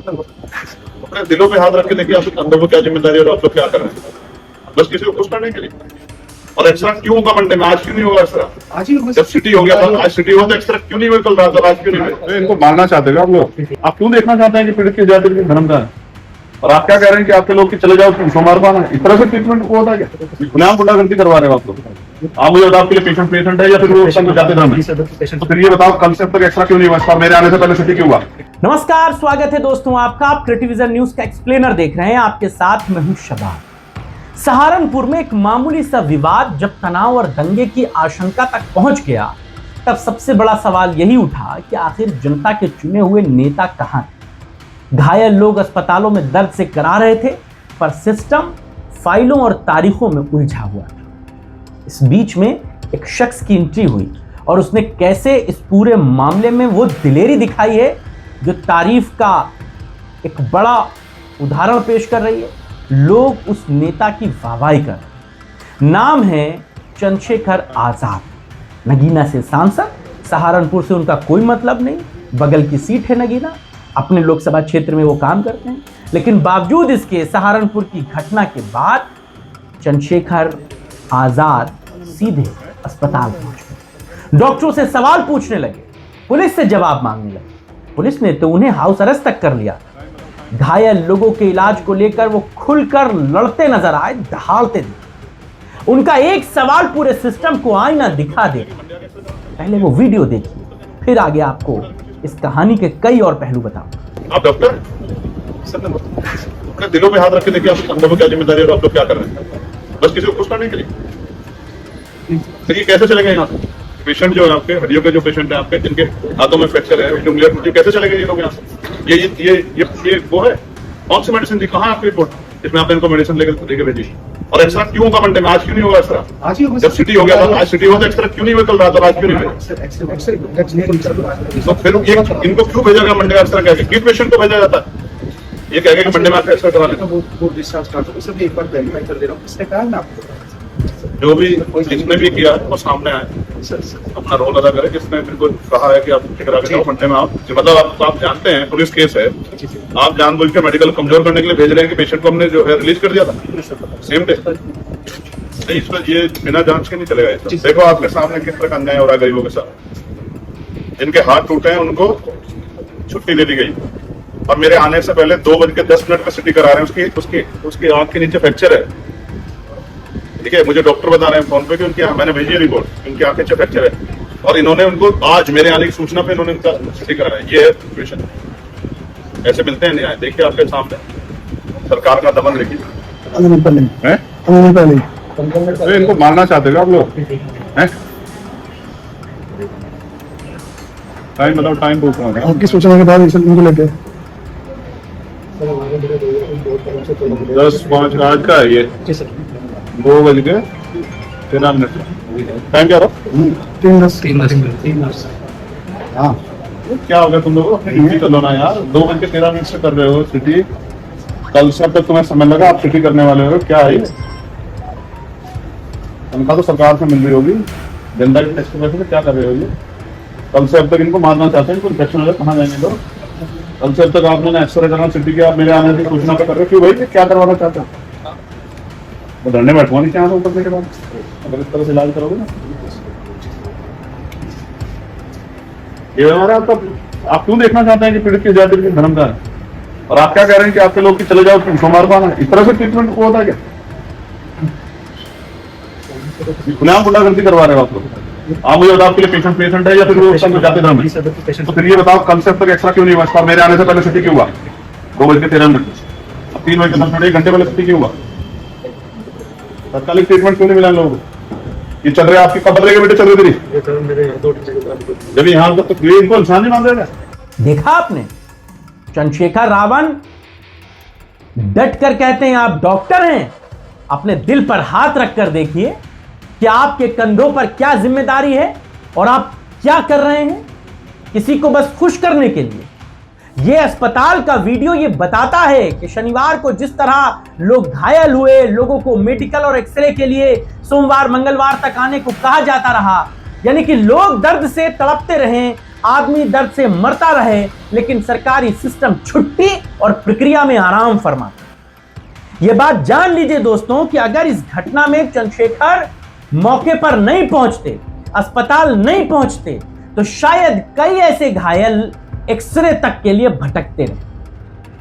अपने दिलों पे हाथ रख के देखिए आप अंदर को क्या जिम्मेदारी है और आप लोग क्या कर रहे हैं, बस किसी को खुश करने के लिए। और एक्स्ट्रा क्यों होगा मंडे में, आज क्यों नहीं होगा एक्स्ट्रा? आज ही होगा। जब सिटी हो गया था, आज सिटी हुआ तो एक्स्ट्रा क्यों नहीं हुआ कल रात, और आज क्यों नहीं हुआ? इनको मारना चाहते हो आप लोग? आप क्यों देखना चाहते हैं कि पीड़ित की जाति के धर्म का है? और आप क्या कह रहे हैं कि आपके लोग की चले जाओ सोमवार को आना, इस तरह से ट्रीटमेंट को होता है क्या? गुनाह गुंडागर्दी करवा रहे हो आप लोग। आप मुझे बताओ आपके लिए पेशेंट है या फिर वो जाति धर्म है? तो फिर ये बताओ कल से अब तक एक्स्ट्रा क्यों नहीं हुआ, मेरे आने से पहले सिटी क्यों हुआ? नमस्कार, स्वागत है दोस्तों आपका। आप क्रिएटिविजन न्यूज का एक्सप्लेनर देख रहे हैं। आपके साथ मैं हूं शबाब। सहारनपुर में एक मामूली सा विवाद जब तनाव और दंगे की आशंका तक पहुंच गया, तब सबसे बड़ा सवाल यही उठा कि आखिर जनता के चुने हुए नेता कहां थे। घायल लोग अस्पतालों में दर्द से करा रहे थे, पर सिस्टम फाइलों और तारीखों में उलझा हुआ था। इस बीच में एक शख्स की एंट्री हुई और उसने कैसे इस पूरे मामले में वो दिलेरी दिखाई है जो तारीफ का एक बड़ा उदाहरण पेश कर रही है। लोग उस नेता की वाहवाही कर रहे हैं। नाम है चंद्रशेखर आजाद। नगीना से सांसद, सहारनपुर से उनका कोई मतलब नहीं, बगल की सीट है नगीना, अपने लोकसभा क्षेत्र में वो काम करते हैं। लेकिन बावजूद इसके सहारनपुर की घटना के बाद चंद्रशेखर आजाद सीधे अस्पताल पहुंच गए, डॉक्टरों से सवाल पूछने लगे, पुलिस से जवाब मांगने लगे। पुलिस ने तो उन्हें हाउस अरेस्ट तक कर लिया। घायल लोगों के इलाज को लेकर वो खुलकर लड़ते नजर आए, दहाड़ते दिखे। उनका एक सवाल पूरे सिस्टम को आईना दिखा दे। पहले वो वीडियो देखिए, फिर आगे आपको इस कहानी के कई और पहलू बताऊं। आप डॉक्टर अपने दिलों पे हाथ रख के देखिए आप अंदर को क्या जिम्मेदारी है और आप लोग क्या कर रहे हैं, बस किसी को खुश करने के लिए। देखिए कैसे चलेंगे यहाँ से पेशेंट जो है आपके हड्डियों के जो पेशेंट है आपके, जिनके हाथों में फ्रैक्चर है, कैसे चलेंगे ये लोग यहाँ से? ये वो है कौन सी मेडिसिन दी, कहाँ है आपकी रिपोर्ट इसमें आपने इनको मेडिसिन लेकर भेजी? और एक्स्ट्रा क्यों होगा मंडे में, आज क्यों नहीं होगा एक्स्ट्रा? आज ही होगा। जब सिटी हो गया था, आज सिटी हुआ तो एक्स्ट्रा क्यों नहीं हुआ कल रात, और आज क्यों नहीं हुआ? तो फिर ये इनको क्यों भेजा गया मंडे का एक्स्ट्रा कह के? किस पेशेंट को भेजा जाता है ये कह के कि मंडे में आपका एक्स्ट्रा करा लेना? जो भी जिसने भी किया वो सामने आए, अपना रोल अदा करे। जिसने मेरे को कहा है कि आप करा के मंडे में आप, मतलब आप जानते हैं पुलिस केस है, आप जानबूझ के मेडिकल कमजोर करने के लिए भेज रहे हैं कि पेशेंट को हमने जो है रिलीज कर दिया था सेम डे। इसमें ये बिना जांच के नहीं चलेगा। देखो आपके सामने किस तरह का अन्याय हो रहा है गरीबों के साथ। जिनके हाथ टूटे हैं उनको छुट्टी दे दी गई, और मेरे आने से पहले 2:10 पे सिटी करा रहे हैं। उसकी आंख के नीचे फ्रैक्चर है, ठीक है। मुझे डॉक्टर बता रहे हैं फोन पे कि उनकी, मैंने भेजी है रिपोर्ट, उनकी आंखें से फ्रैक्चर है, और इन्होंने उनको आज मेरे आने की सूचना पे इन्होंने उनका सिटी करा है। ये है सिचुएशन। ऐसे मिलते हैं न्याय। देखिए आपके सामने सरकार का दमन देखिए। इनको मारना चाहते हो आप लोग? टाइम बताओ, टाइम पूछ रहा हूँ आपकी सूचना के बाद इनको लेके 10:05 आज का है ये, 2:13 टाइम क्या रहा? 3:10। हाँ क्या हो गया तुम लोगों को? ड्यूटी कर लो ना यार। 2:13 से कर रहे हो सिटी। कल से अब तक तुम्हें समय लगा, आप सिटी करने वाले हो। क्या है तनख्वाह तो सरकार से मिल रही होगी, जनता के टैक्स के पैसे से क्या कर रहे हो ये? कल से अब तक इनको मारना चाहते हैं, इनको इन्फेक्शन हो, कहाँ जाएंगे लोग? कल से अब तक आपने एक्सरे करना सिटी के, आप मेरे आने की सूचना पे कर रहे हो। क्यों भाई, क्या करवाना चाहते हो? वो धरने बैठवा नहीं चाहते ऊपर के बाद, अगर इस तरह से इलाज करोगे ना। ये हमारा आप क्यों देखना चाहते हैं कि पीड़ित की जाति के धर्म का है? और आप क्या कह रहे हैं कि आपके लोग की चले जाओ सोमवार को आना, इस तरह से ट्रीटमेंट को होता है क्या? गुनाह गुंडागर्दी करवा रहे हो आप लोग। आप मुझे बताओ आपके लिए पेशेंट है या फिर वो जाति धर्म है? तो फिर ये बताओ कल से अब तक एक्स्ट्रा क्यों नहीं हुआ, मेरे आने से पहले सिटी क्यों हुआ? 2:13 अब 3:10 1 घंटे पहले सिटी क्यों हुआ? तत्कालिक ट्रीटमेंट क्यों नहीं मिला लोगों को? ये चल रहे आपकी कब बदलेगा बेटे, चल रही तेरी जब यहाँ तो इनको इंसान नहीं मान रहे। देखा आपने, चंद्रशेखर रावण डट कर कहते हैं आप डॉक्टर हैं। अपने दिल पर हाथ रखकर देखिए कि आपके कंधों पर क्या जिम्मेदारी है और आप क्या कर रहे हैं किसी को बस खुश करने के लिए। यह अस्पताल का वीडियो ये बताता है कि शनिवार को जिस तरह लोग घायल हुए, लोगों को मेडिकल और एक्सरे के लिए सोमवार मंगलवार तक आने को कहा जाता रहा, यानी कि लोग दर्द से तड़पते रहे, आदमी दर्द से मरता रहे, लेकिन सरकारी सिस्टम छुट्टी और प्रक्रिया में आराम फरमाते हैं। यह बात जान लीजिए दोस्तों कि अगर इस घटना में चंद्रशेखर मौके पर नहीं पहुंचते, अस्पताल नहीं पहुंचते, तो शायद कई ऐसे घायल एक्सरे तक के लिए भटकते रहे।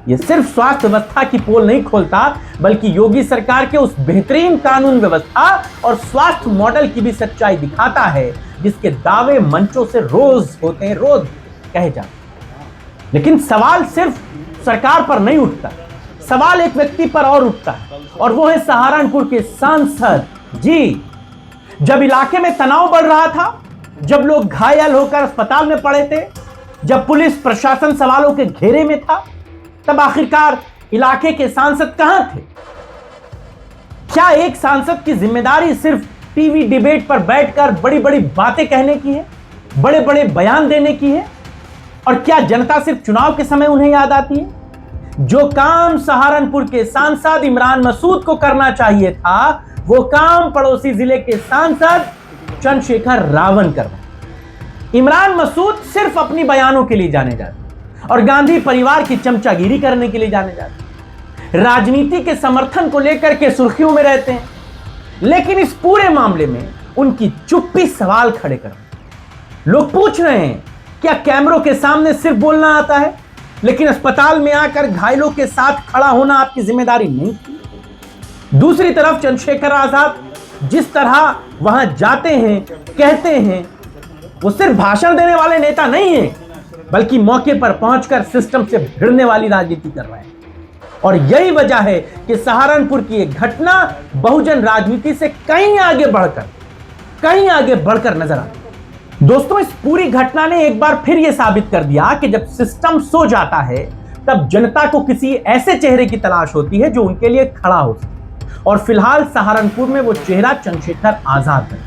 यह सिर्फ स्वास्थ्य व्यवस्था की पोल नहीं खोलता, बल्कि योगी सरकार के उस बेहतरीन कानून व्यवस्था और स्वास्थ्य मॉडल की भी सच्चाई दिखाता है, जिसके दावे मंचों से रोज होते हैं, रोज कहे जाते हैं। लेकिन सवाल सिर्फ सरकार पर नहीं उठता, सवाल एक व्यक्ति पर और उठता है, और वो है सहारनपुर के सांसद जी। जब इलाके में तनाव बढ़ रहा था, जब लोग घायल होकर अस्पताल में पड़े थे, जब पुलिस प्रशासन सवालों के घेरे में था, तब आखिरकार इलाके के सांसद कहां थे? क्या एक सांसद की जिम्मेदारी सिर्फ टीवी डिबेट पर बैठकर बड़ी बड़ी बातें कहने की है, बड़े बड़े बयान देने की है? और क्या जनता सिर्फ चुनाव के समय उन्हें याद आती है? जो काम सहारनपुर के सांसद इमरान मसूद को करना चाहिए था, वो काम पड़ोसी जिले के सांसद चंद्रशेखर रावण कर रहे हैं। इमरान मसूद सिर्फ अपनी बयानों के लिए जाने जाते और गांधी परिवार की चमचागिरी करने के लिए जाने जाते, राजनीति के समर्थन को लेकर के सुर्खियों में रहते हैं। लेकिन इस पूरे मामले में उनकी चुप्पी सवाल खड़े कर रही है। लोग पूछ रहे हैं, क्या कैमरों के सामने सिर्फ बोलना आता है, लेकिन अस्पताल में आकर घायलों के साथ खड़ा होना आपकी जिम्मेदारी नहीं थी? दूसरी तरफ चंद्रशेखर आजाद जिस तरह वहां जाते हैं, कहते हैं, वो सिर्फ भाषण देने वाले नेता नहीं है, बल्कि मौके पर पहुंचकर सिस्टम से भिड़ने वाली राजनीति कर रहे हैं। और यही वजह है कि सहारनपुर की एक घटना बहुजन राजनीति से कहीं आगे बढ़कर नजर आती है। दोस्तों, इस पूरी घटना ने एक बार फिर यह साबित कर दिया कि जब सिस्टम सो जाता है, तब जनता को किसी ऐसे चेहरे की तलाश होती है जो उनके लिए खड़ा हो सके। और फिलहाल सहारनपुर में वो चेहरा चंद्रशेखर आजाद है।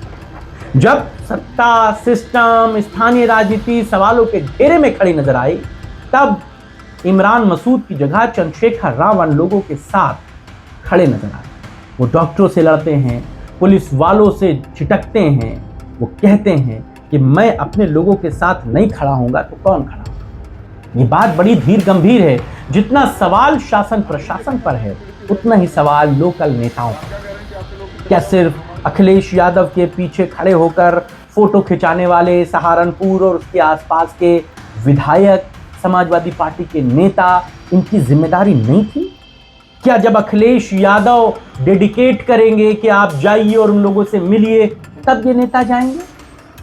जब सत्ता, सिस्टम, स्थानीय राजनीति सवालों के घेरे में खड़ी नजर आई, तब इमरान मसूद की जगह चंद्रशेखर रावण लोगों के साथ खड़े नजर आए। वो डॉक्टरों से लड़ते हैं, पुलिस वालों से छिटकते हैं, वो कहते हैं कि मैं अपने लोगों के साथ नहीं खड़ा होऊंगा तो कौन खड़ा होगा। ये बात बड़ी धीर गंभीर है। जितना सवाल शासन प्रशासन पर है, उतना ही सवाल लोकल नेताओं पर। क्या सिर्फ अखिलेश यादव के पीछे खड़े होकर फोटो खिंचाने वाले सहारनपुर और उसके आसपास के विधायक, समाजवादी पार्टी के नेता, इनकी जिम्मेदारी नहीं थी? क्या जब अखिलेश यादव डेडिकेट करेंगे कि आप जाइए और उन लोगों से मिलिए, तब ये नेता जाएंगे?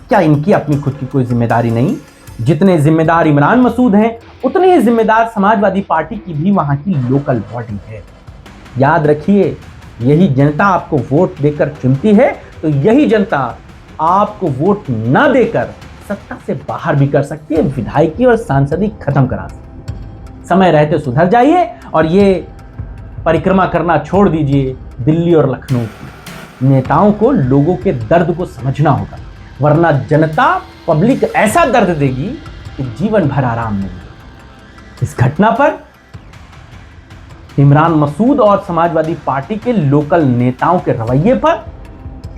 क्या इनकी अपनी खुद की कोई जिम्मेदारी नहीं? जितने जिम्मेदार इमरान मसूद हैं, उतने ही जिम्मेदार समाजवादी पार्टी की भी वहां की लोकल बॉडी है। याद रखिए, यही जनता आपको वोट देकर चुनती है, तो यही जनता आपको वोट ना देकर सत्ता से बाहर भी कर सकती है, विधायकी और सांसदी खत्म करा सकती है। समय रहते सुधर जाइए और ये परिक्रमा करना छोड़ दीजिए दिल्ली और लखनऊ की। नेताओं को लोगों के दर्द को समझना होगा, वरना जनता, पब्लिक ऐसा दर्द देगी कि जीवन भर आराम नहीं मिलेगा। इस घटना पर इमरान मसूद और समाजवादी पार्टी के लोकल नेताओं के रवैये पर,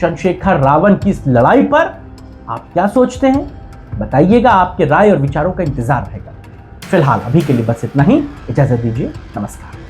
चंद्रशेखर रावण की इस लड़ाई पर आप क्या सोचते हैं? बताइएगा। आपके राय और विचारों का इंतजार रहेगा। फिलहाल अभी के लिए बस इतना ही। इजाजत दीजिए। नमस्कार।